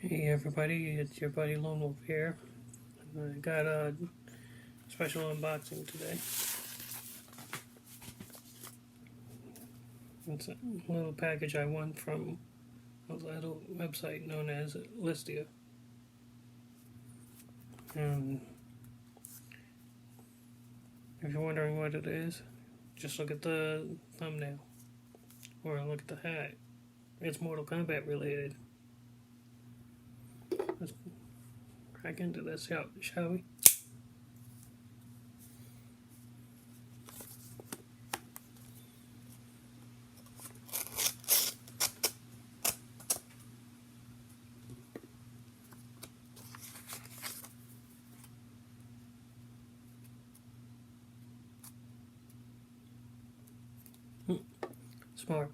Hey everybody, it's your buddy Lone Wolf here. I got a special unboxing today. It's a little package I won from a little website known as Listia. And if you're wondering what it is, just look at the thumbnail or look at the hat. It's Mortal Kombat related. Let's crack into this, shall we? Smart.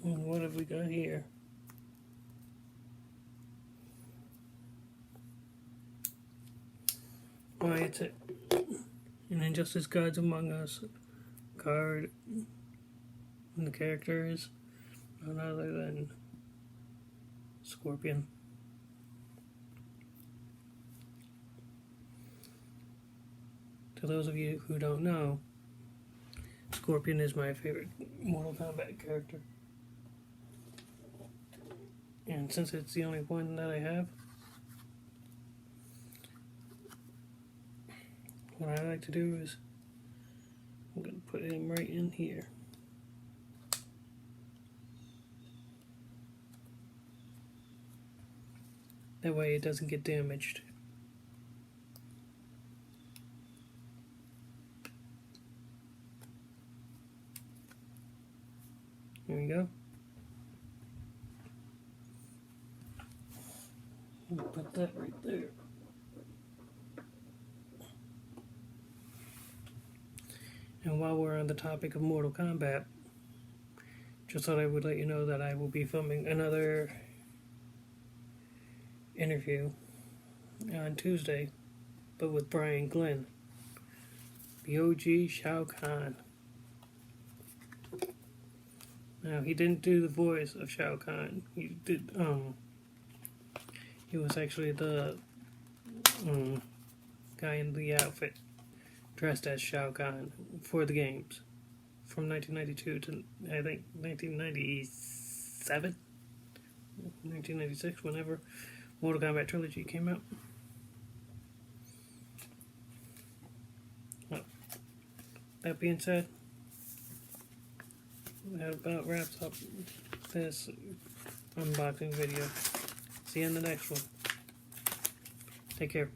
And what have we got here? Why, it's an Injustice Gods Among Us card, and the character is none other than Scorpion. To those of you who don't know, Scorpion is my favorite Mortal Kombat character. And since it's the only one that I have, what I like to do is I'm going to put him right in here. That way it doesn't get damaged. Here we go. I'll put that right there. And while we're on the topic of Mortal Kombat, just thought I would let you know that I will be filming another interview on Tuesday, but with Brian Glenn, the OG Shao Kahn. Now, he didn't do the voice of Shao Kahn. He did, he was actually the guy in the outfit dressed as Shao Kahn for the games from 1992 to, I think, 1997? 1996, whenever Mortal Kombat Trilogy came out. Well, that being said, that about wraps up this unboxing video. See you in the next one. Take care.